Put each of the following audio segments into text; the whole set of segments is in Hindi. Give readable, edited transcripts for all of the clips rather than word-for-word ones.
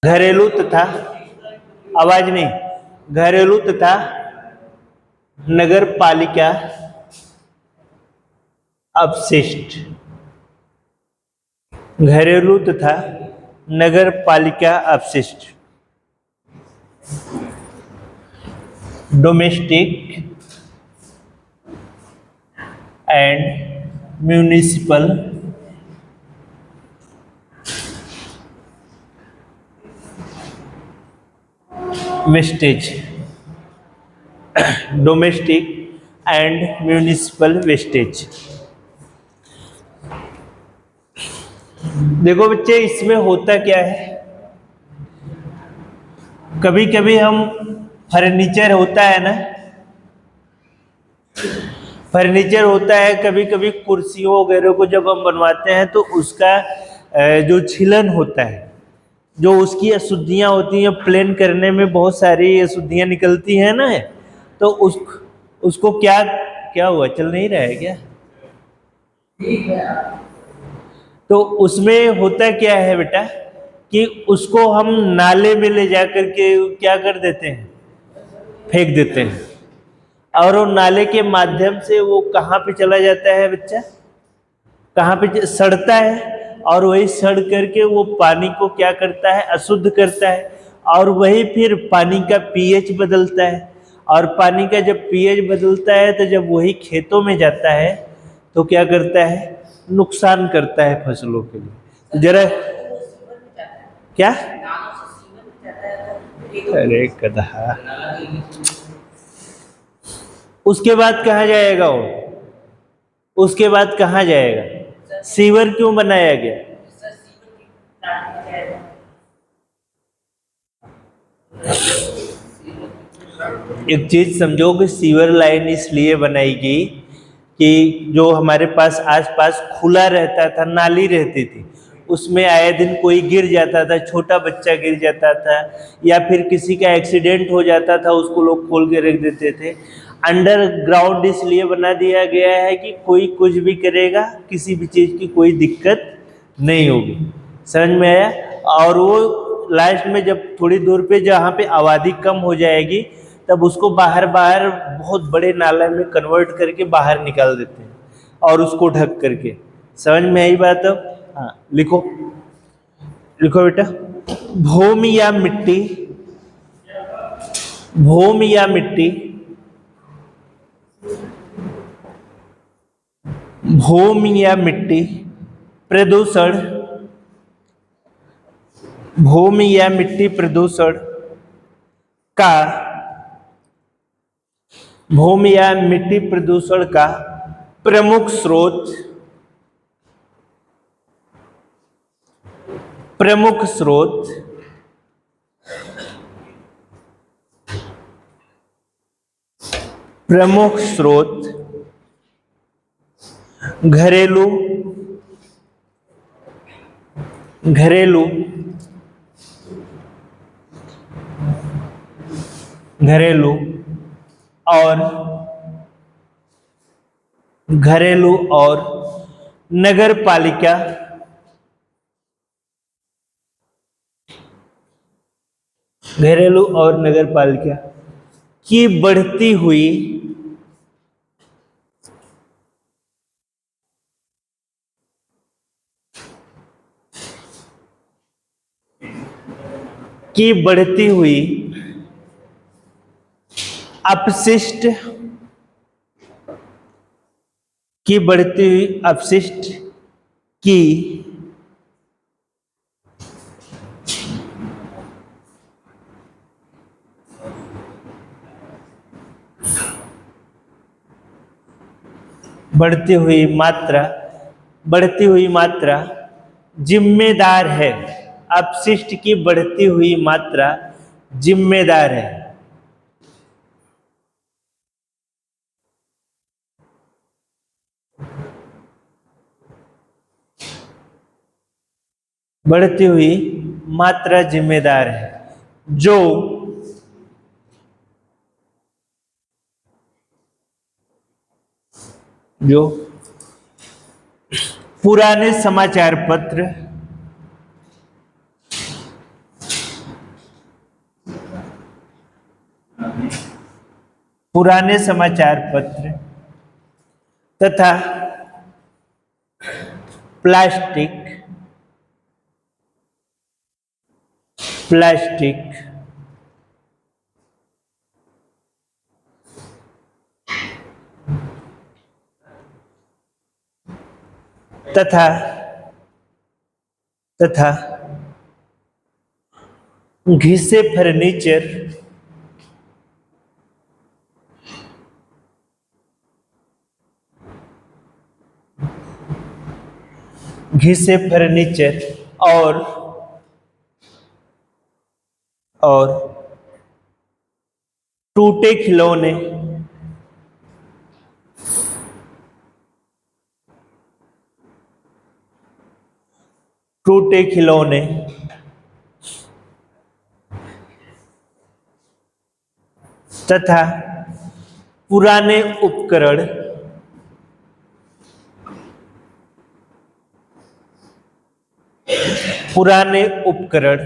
घरेलू तथा आवाज नहीं, घरेलू तथा नगर पालिका अपशिष्ट, घरेलू तथा नगर पालिका अपशिष्ट, domestic and municipal wastage, domestic and municipal wastage. देखो बच्चे, इसमें होता क्या है, कभी कभी हम फर्नीचर होता है ना, फर्नीचर होता है, कभी कभी कुर्सियों वगैरह को जब हम बनवाते हैं तो उसका जो छिलन होता है, जो उसकी अशुद्धियां होती हैं, प्लेन करने में बहुत सारी अशुद्धियां निकलती हैं ना, तो उसको क्या क्या हुआ, चल नहीं रहा है क्या? तो उसमें होता क्या है बेटा कि उसको हम नाले में ले जाकर के क्या कर देते हैं, फेंक देते हैं, और वो नाले के माध्यम से वो कहाँ पे चला जाता है बच्चा, कहाँ पे सड़ता है, और वही सड़ करके वो पानी को क्या करता है, अशुद्ध करता है, और वही फिर पानी का पीएच बदलता है, और पानी का जब पीएच बदलता है तो जब वही खेतों में जाता है तो क्या करता है, नुकसान करता है फसलों के लिए। तो जरा क्या, अरे गधा, उसके बाद कहाँ जाएगा वो, उसके बाद कहाँ जाएगा, सीवर क्यों बनाया गया? एक चीज समझो कि सीवर लाइन इसलिए बनाई गई कि जो हमारे पास आसपास खुला रहता था, नाली रहती थी, उसमें आए दिन कोई गिर जाता था, छोटा बच्चा गिर जाता था, या फिर किसी का एक्सीडेंट हो जाता था, उसको लोग खोल के रख देते थे। अंडरग्राउंड इसलिए बना दिया गया है कि कोई कुछ भी करेगा, किसी भी चीज की कोई दिक्कत नहीं होगी। समझ में आया? और वो लास्ट में जब थोड़ी दूर पे जहाँ पे आबादी कम हो जाएगी तब उसको बाहर बाहर बहुत बड़े नाले में कन्वर्ट करके बाहर निकाल देते हैं और उसको ढक करके। समझ में आई बात? अब हाँ, लिखो लिखो बेटा, भूमि या मिट्टी, भूमि या मिट्टी, भूमि या मिट्टी प्रदूषण, भूमि या मिट्टी प्रदूषण का, भूमि या मिट्टी प्रदूषण का प्रमुख स्रोत, प्रमुख स्रोत प्रमुख स्रोत घरेलू, घरेलू, घरेलू और घरेलू और नगर पालिका, घरेलू और नगर पालिका की बढ़ती हुई, की बढ़ती हुई अपशिष्ट, की बढ़ती हुई अपशिष्ट की बढ़ती हुई मात्रा, बढ़ती हुई मात्रा जिम्मेदार है, अपशिष्ट की बढ़ती हुई मात्रा जिम्मेदार है, बढ़ती हुई मात्रा जिम्मेदार है, जो जो पुराने समाचार पत्र, पुराने समाचार पत्र तथा प्लास्टिक प्लास्टिक तथा तथा घिसे फर्नीचर घिसे फर्नीचर और टूटे खिलौने टूटे खिलौने तथा पुराने उपकरण पुराने उपकरण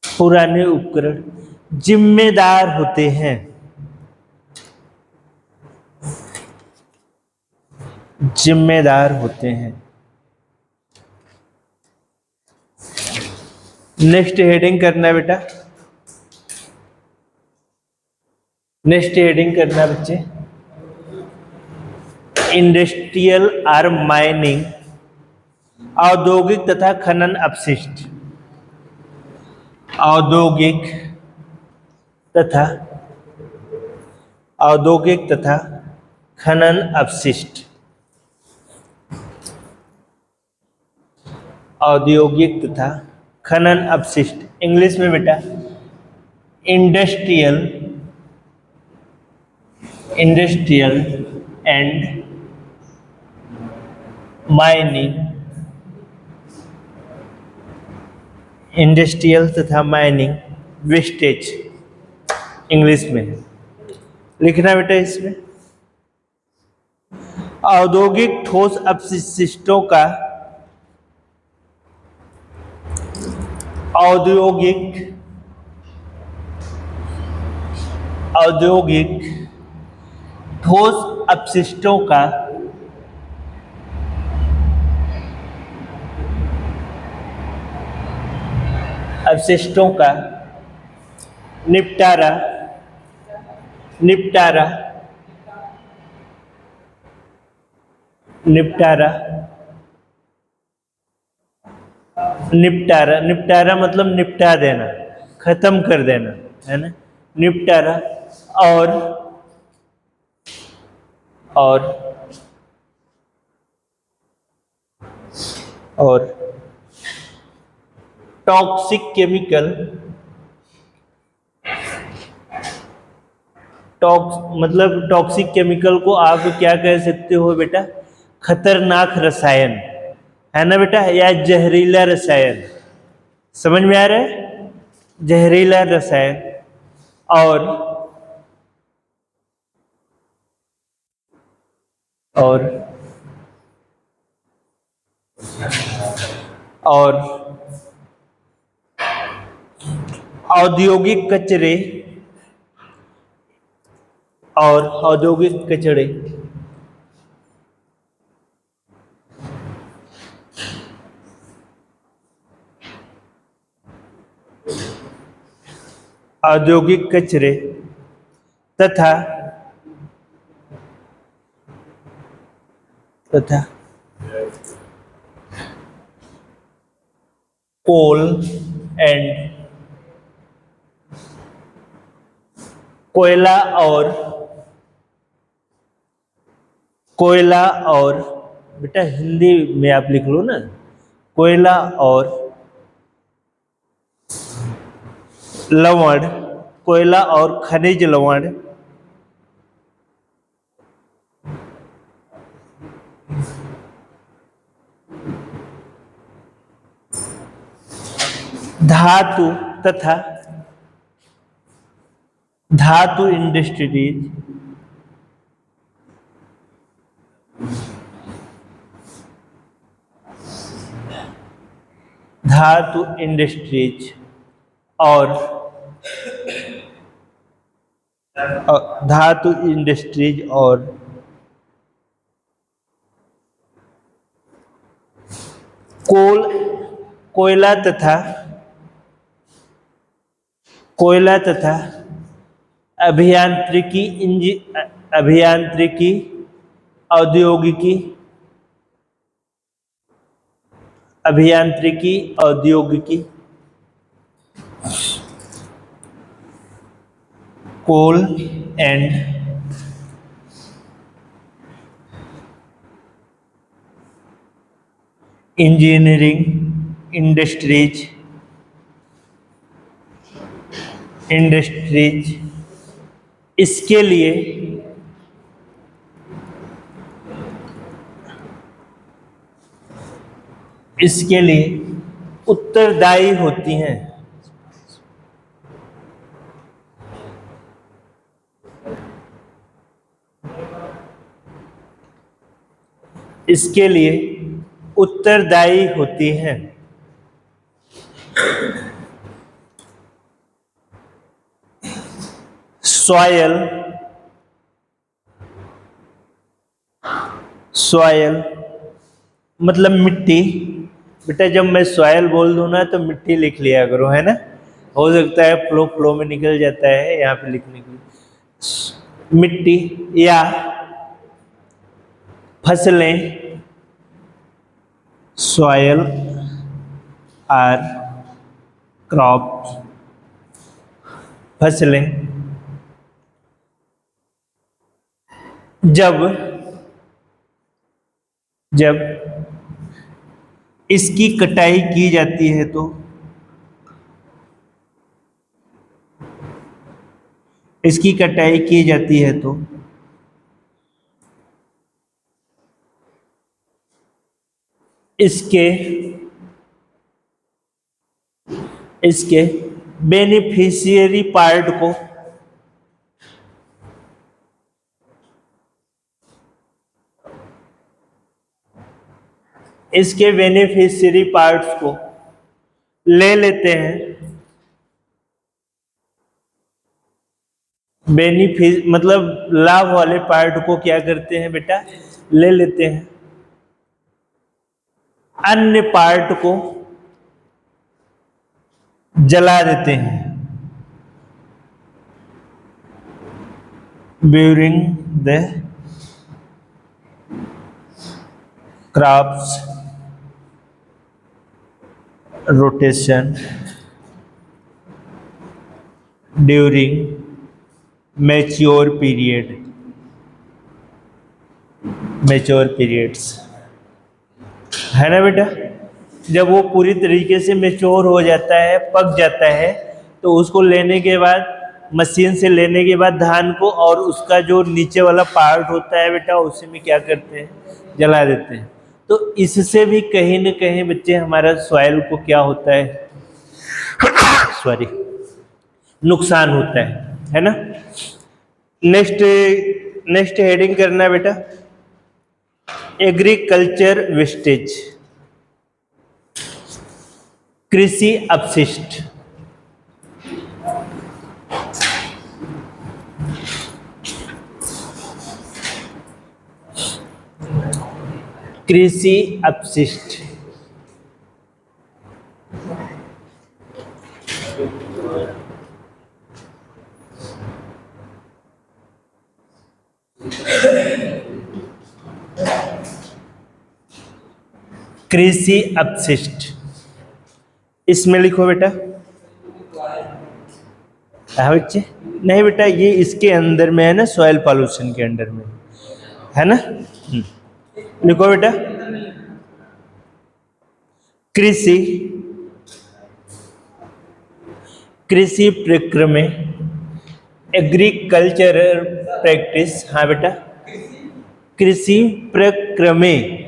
पुराने उपकरण जिम्मेदार होते हैं जिम्मेदार होते हैं। नेक्स्ट हेडिंग करना है बेटा, नेक्स्ट हेडिंग करना है बच्चे, इंडस्ट्रियल और माइनिंग, औद्योगिक तथा खनन अपशिष्ट, औद्योगिक तथा खनन अपशिष्ट, औद्योगिक तथा खनन अपशिष्ट, इंग्लिश में बेटा इंडस्ट्रियल एंड माइनिंग, इंडस्ट्रियल तथा माइनिंग वेस्टेज, इंग्लिश में लिखना बेटा इसमें। औद्योगिक ठोस अपशिष्टों का औद्योगिक ठोस अपशिष्टों का निपटारा मतलब निपटा देना, खत्म कर देना, है ना, निपटारा और टॉक्सिक केमिकल, मतलब टॉक्सिक केमिकल को आप क्या कह सकते हो बेटा, खतरनाक रसायन, है ना बेटा, या जहरीला रसायन, समझ में आ रहा है, जहरीला रसायन और औद्योगिक कचरे तथा कोल एंड कोयला और बेटा हिंदी में आप लिख लो ना, कोयला और लवण, कोयला और खनिज लवण धातु तथा धातु इंडस्ट्रीज, धातु इंडस्ट्रीज और धातु इंडस्ट्रीज और कोयला तथा अभियांत्रिकी औद्योगिकी कोल एंड इंजीनियरिंग इंडस्ट्रीज इसके लिए उत्तरदायी होती हैं। इसके लिए उत्तरदायी होती हैं। सॉयल मतलब मिट्टी। बेटा जब मैं सॉयल बोल दूं ना तो मिट्टी लिख लिया करो, है ना। हो सकता है फ्लो में निकल जाता है यहाँ पे लिखने के लिए। मिट्टी या फसलें, सॉयल आर क्रॉप्स, फसलें जब इसकी कटाई की जाती है तो इसके बेनिफिशियरी पार्ट को ले लेते हैं। मतलब लाभ वाले पार्ट को क्या करते हैं बेटा, ले लेते हैं। अन्य पार्ट को जला देते हैं। During the crops rotation during mature periods, है ना बेटा। जब वो पूरी तरीके से मैच्योर हो जाता है, पक जाता है, तो उसको लेने के बाद, मशीन से लेने के बाद धान को, और उसका जो नीचे वाला पार्ट होता है बेटा, उसी में क्या करते हैं, जला देते हैं। तो इससे भी कहीं न कहीं बच्चे हमारा सॉइल को क्या होता है सॉरी नुकसान होता है ना। नेक्स्ट हेडिंग करना बेटा, एग्रीकल्चर वेस्टेज, कृषि अपशिष्ट। कृषि अपशिष्ट कृषि अपशिष्ट इसमें लिखो बेटा। हाँ बच्चे, नहीं बेटा ये इसके अंदर में है ना, सॉइल पॉल्यूशन के अंडर में है ना। लिखो बेटा, कृषि प्रक्रिया में एग्रीकल्चरल प्रैक्टिस। हाँ बेटा, कृषि प्रक्रिया में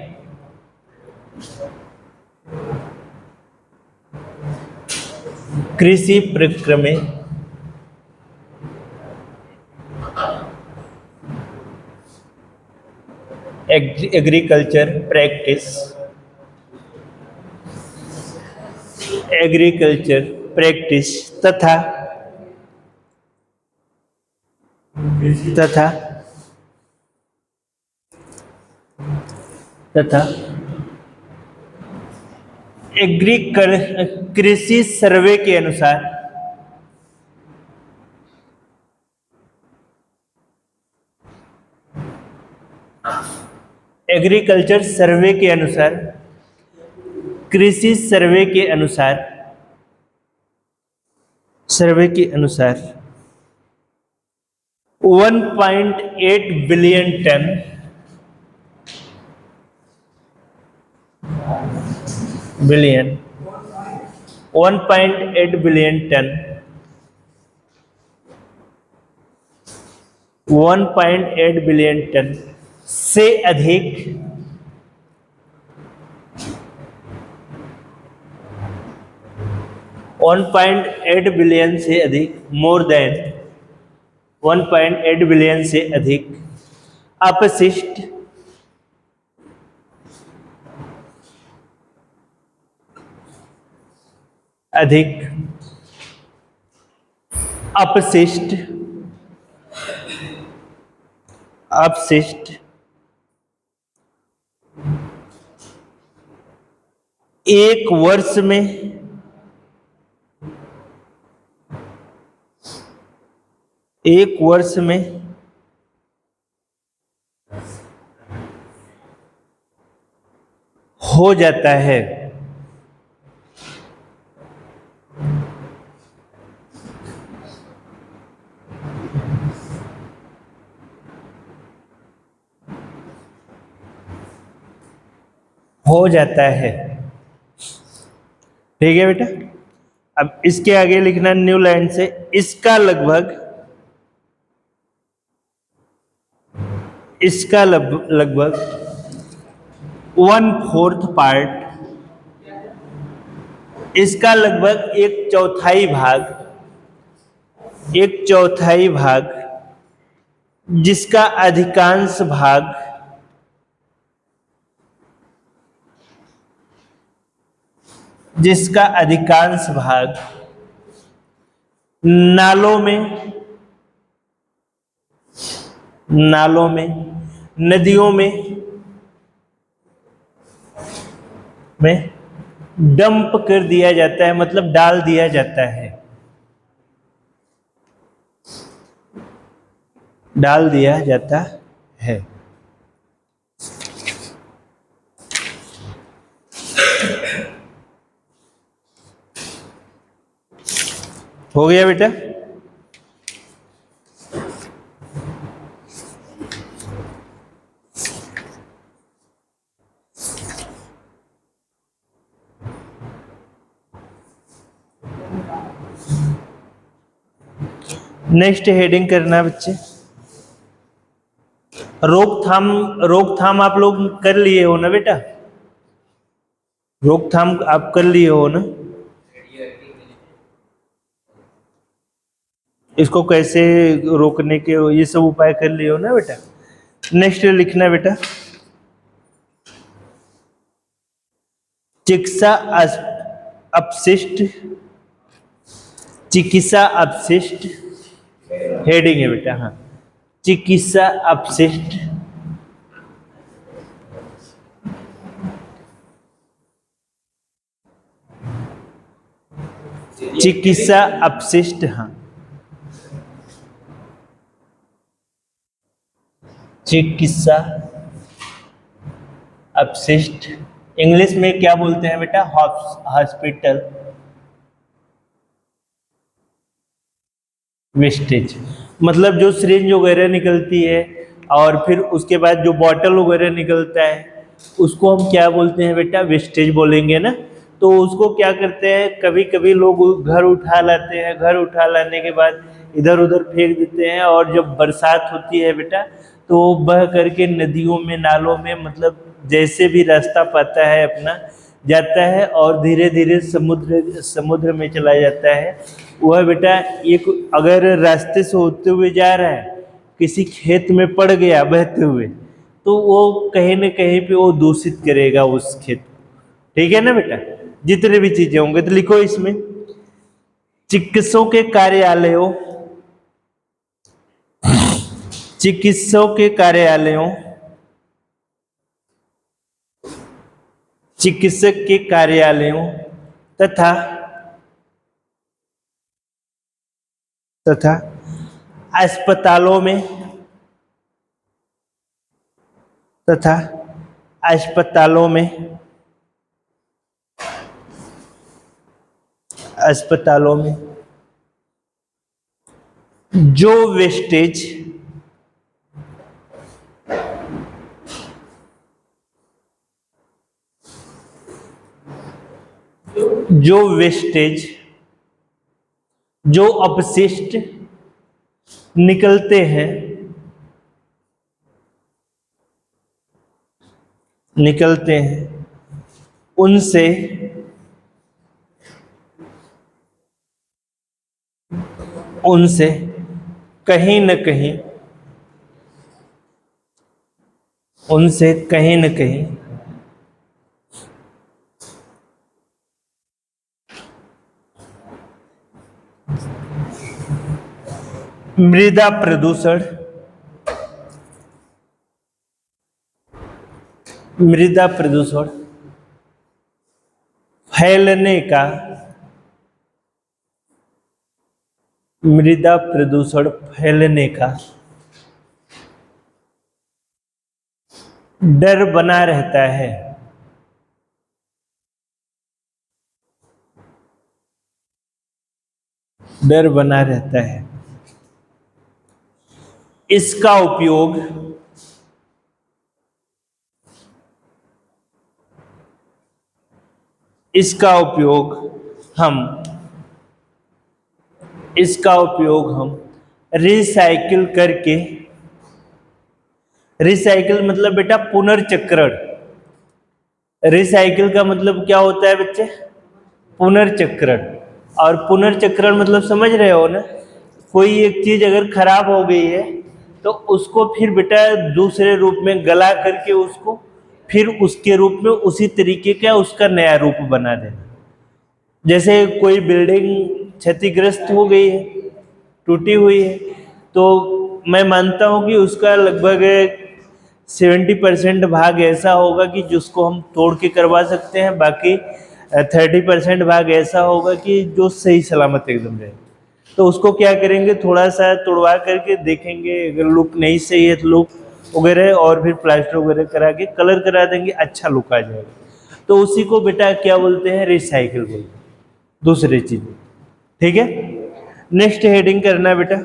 एग्रीकल्चर प्रैक्टिस एग्रीकल्चर प्रैक्टिस तथा तथा तथा कृषि सर्वे के अनुसार एग्रीकल्चर सर्वे के अनुसार कृषि सर्वे के अनुसार 1.8 billion ton 1.8 billion ton 1.8 billion ton से अधिक मोर देन 1.8 बिलियन से अधिक अपशिष्ट अपशिष्ट एक वर्ष में हो जाता है। ठीक है बेटा। अब इसके आगे लिखना न्यू लाइन से इसका लगभग 1/4 पार्ट, इसका लगभग एक चौथाई भाग जिसका अधिकांश भाग नालों में नदियों में डंप कर दिया जाता है, मतलब डाल दिया जाता है। हो गया बेटा। नेक्स्ट हेडिंग करना बच्चे, रोकथाम आप लोग कर लिए हो ना बेटा? रोकथाम आप कर लिए हो ना? इसको कैसे रोकने के ये सब उपाय कर लिए हो ना बेटा? नेक्स्ट लिखना बेटा, चिकित्सा अपशिष्ट हेडिंग है बेटा। हाँ, चिकित्सा अपशिष्ट हाँ, चिकित्सा अपशिष्ट इंग्लिश में क्या बोलते हैं बेटा? Hospital wastage. मतलब जो सिरिंज वगैरह निकलती है और फिर उसके बाद जो बॉटल वगैरह निकलता है उसको हम क्या बोलते हैं बेटा? वेस्टेज बोलेंगे ना। तो उसको क्या करते हैं, कभी कभी लोग घर उठा लाते हैं, घर उठा लाने के बाद इधर उधर फेंक देते हैं, और जब बरसात होती है बेटा तो बह करके नदियों में, नालों में, मतलब जैसे भी रास्ता पाता है अपना जाता है और धीरे धीरे समुद्र में चला जाता है। वह बेटा एक अगर रास्ते से होते हुए जा रहा है, किसी खेत में पड़ गया बहते हुए, तो वो कहीं न कहीं पे वो दूषित करेगा उस खेत को। ठीक है ना बेटा? जितने भी चीजें होंगे तो लिखो इसमें चिकित्सकों के कार्यालयों चिकित्सक के कार्यालयों तथा अस्पतालों में अस्पतालों में जो वेस्टेज जो अपशिष्ट निकलते हैं उनसे कहीं न कहीं मृदा प्रदूषण फैलने का डर बना रहता है। इसका उपयोग हम रिसाइकिल करके, रिसाइकिल मतलब बेटा पुनर्चक्रण। रिसाइकिल का मतलब क्या होता है बच्चे? पुनर्चक्रण। और पुनर्चक्रण मतलब समझ रहे हो ना, कोई एक चीज अगर खराब हो गई है तो उसको फिर बेटा दूसरे रूप में गला करके उसको फिर उसके रूप में उसी तरीके का उसका नया रूप बना देना। जैसे कोई बिल्डिंग क्षतिग्रस्त हो गई है, टूटी हुई है, तो मैं मानता हूँ कि उसका लगभग 70% भाग ऐसा होगा कि जिसको हम तोड़ के करवा सकते हैं, बाकी 30% भाग ऐसा होगा कि जो सही सलामत एकदम रहे। तो उसको क्या करेंगे, थोड़ा सा तोड़वा करके देखेंगे, अगर लुक नहीं सही है तो लुक वगैरह और फिर प्लास्टर वगैरह करा के कलर करा देंगे, अच्छा लुक आ जाएगा। तो उसी को बेटा क्या बोलते हैं? रिसाइकिल बोलते हैं, दूसरी चीज। ठीक है, नेक्स्ट हेडिंग करना बेटा।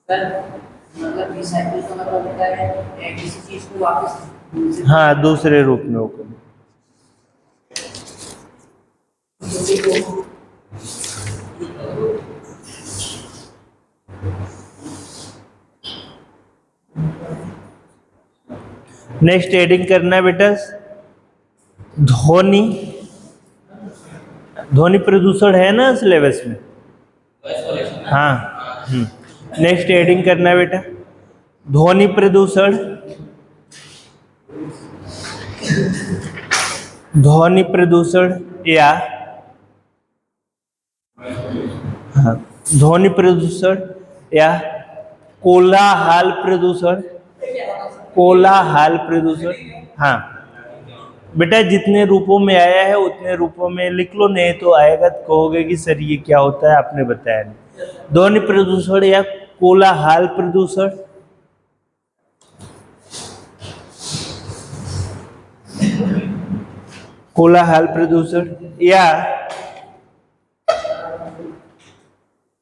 मतलब रिसाइकिल का मतलब होता है किसी चीज को वापस हाँ दूसरे रूप में होगा। नेक्स्ट हेडिंग करना है बेटा ध्वनि प्रदूषण है ना सिलेबस में? हाँ। नेक्स्ट हेडिंग करना है बेटा ध्वनि प्रदूषण या ध्वनि प्रदूषण या कोलाहल प्रदूषण। हाँ बेटा, जितने रूपों में आया है उतने रूपों में लिख लो, नहीं तो आएगा तो कहोगे कि सर ये क्या होता है, आपने बताया नहीं। ध्वनि प्रदूषण या कोलाहल प्रदूषण,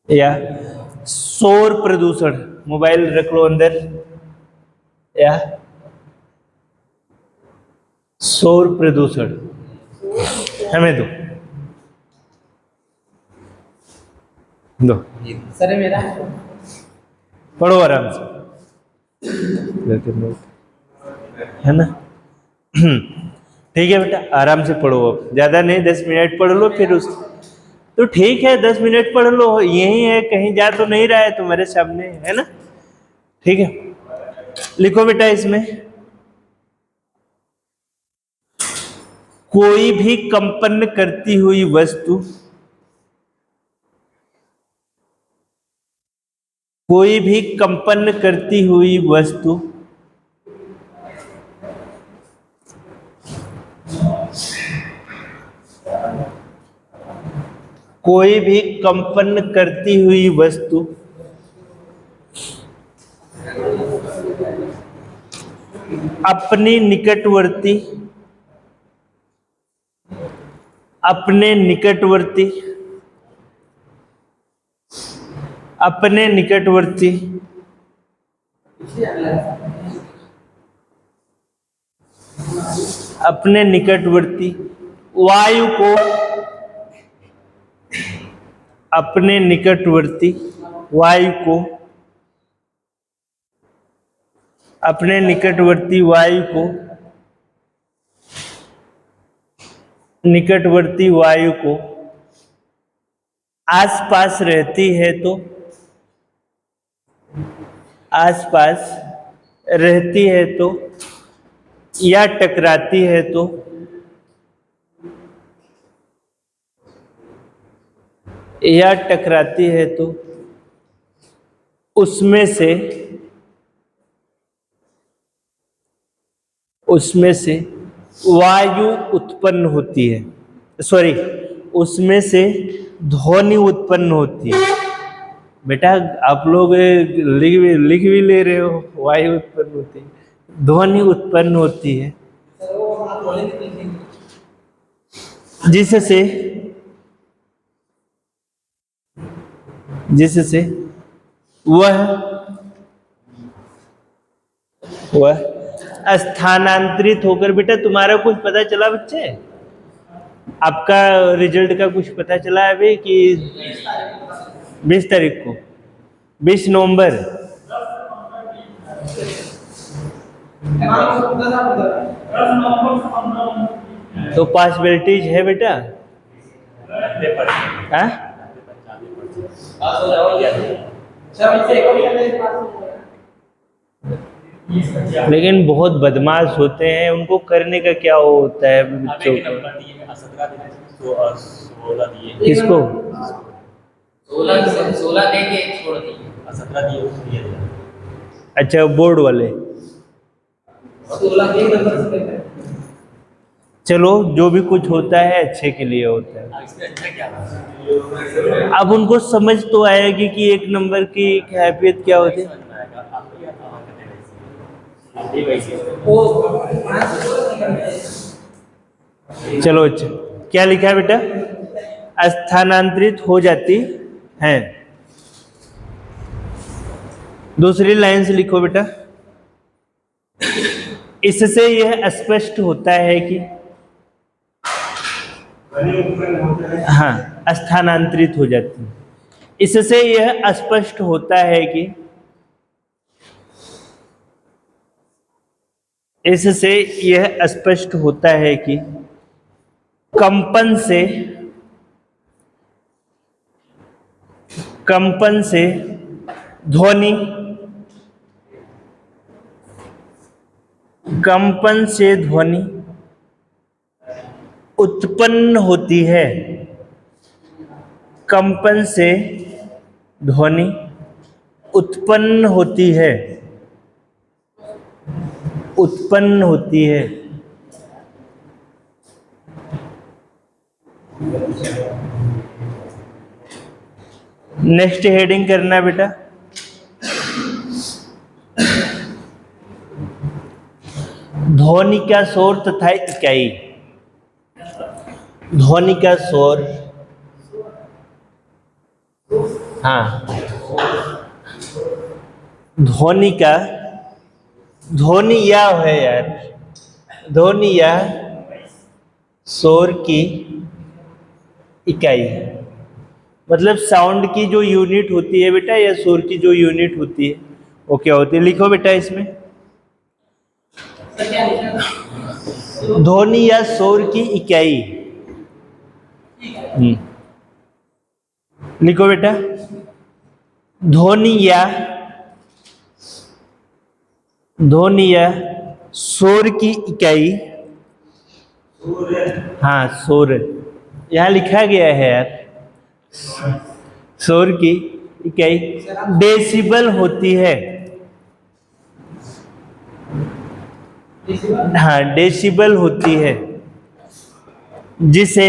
या शोर प्रदूषण, मोबाइल रख लो अंदर, या शोर प्रदूषण। हमें दो सर मेरा पढ़ो आराम से, है ना? ठीक है बेटा, आराम से पढ़ो, अब ज्यादा नहीं, 10 मिनट पढ़ लो, फिर उस तो ठीक है 10 मिनट पढ़ लो, यही है, कहीं जा तो नहीं रहा है, तुम्हारे सामने है ना? ठीक है, लिखो बेटा इसमें कोई भी कंपन करती हुई वस्तु, कोई भी कंपन करती हुई वस्तु कोई भी कंपन करती हुई वस्तु अपने निकटवर्ती अपने निकटवर्ती अपने निकटवर्ती अपने निकटवर्ती वायु को अपने निकटवर्ती वायु को अपने निकटवर्ती वायु को निकटवर्ती वायु को आसपास रहती है तो आसपास रहती है तो या टकराती है तो या टकराती है तो उसमें से वायु उत्पन्न होती है, सॉरी, उसमें से ध्वनि उत्पन्न होती है। बेटा आप लोग लिख भी ले रहे हो, वायु उत्पन्न होती है, ध्वनि उत्पन्न होती है, जिससे वह स्थानांतरित होकर, बेटा तुम्हारा कुछ पता चला बच्चे? आपका रिजल्ट का कुछ पता चला अभी कि 20 तारीख को, 20 नवंबर? तो पॉसिबिलिटीज है बेटा? हाँ? लेकिन बहुत बदमाश होते हैं, उनको करने का क्या होता है बच्चों को? किसको? 16 दे के छोड़ दिए, 17 दिए। अच्छा बोर्ड वाले। 16 के नंबर से। चलो जो भी कुछ होता है अच्छे के लिए होता है। इसमें अच्छा क्या है? अब उनको समझ तो आएगी कि एक नंबर की हैसियत क्या होती है। चलो अच्छा, क्या लिखा है बेटा? स्थानांतरित हो जाती हैं। दूसरी लाइन से लिखो बेटा, इससे यह स्पष्ट होता है कि, हाँ, स्थानांतरित हो जाती है। इससे यह स्पष्ट होता है कि, इससे यह स्पष्ट होता है कि कंपन से ध्वनि, कंपन से ध्वनि उत्पन्न होती है। कंपन से ध्वनि उत्पन्न होती है, उत्पन्न होती है। नेक्स्ट हेडिंग करना बेटा, ध्वनि का शोर तथा इकाई। ध्वनि का शोर, हाँ, ध्वनि का, ध्वनि या है यार, ध्वनि या शोर की इकाई, मतलब साउंड की जो यूनिट होती है बेटा, या शोर की जो यूनिट होती है वो क्या होती है? लिखो बेटा इसमें, ध्वनि या शोर की इकाई। लिखो बेटा, ध्वनि या शोर की इकाई हाँ, शोर यहाँ लिखा गया है यार। शोर की इकाई डेसिबल होती है। हाँ, डेसिबल होती है, जिसे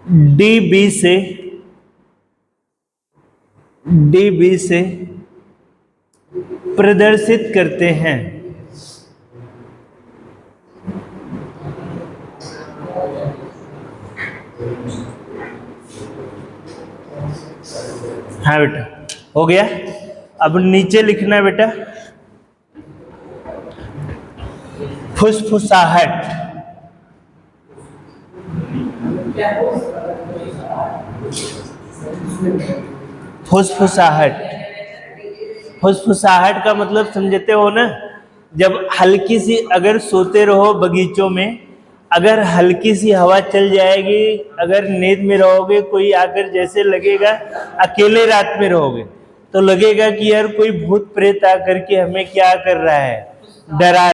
डीबी से प्रदर्शित करते हैं। हाँ बेटा, हो गया। अब नीचे लिखना है बेटा, फुसफुसाहट। फुसफुसाहट, फुसफुसाहट का मतलब समझते हो ना? जब हल्की सी, अगर सोते रहो बगीचों में, अगर हल्की सी हवा चल जाएगी, अगर नींद में रहोगे, कोई आकर जैसे लगेगा, अकेले रात में रहोगे तो लगेगा कि यार कोई भूत प्रेत आकर के हमें क्या कर रहा है, डरा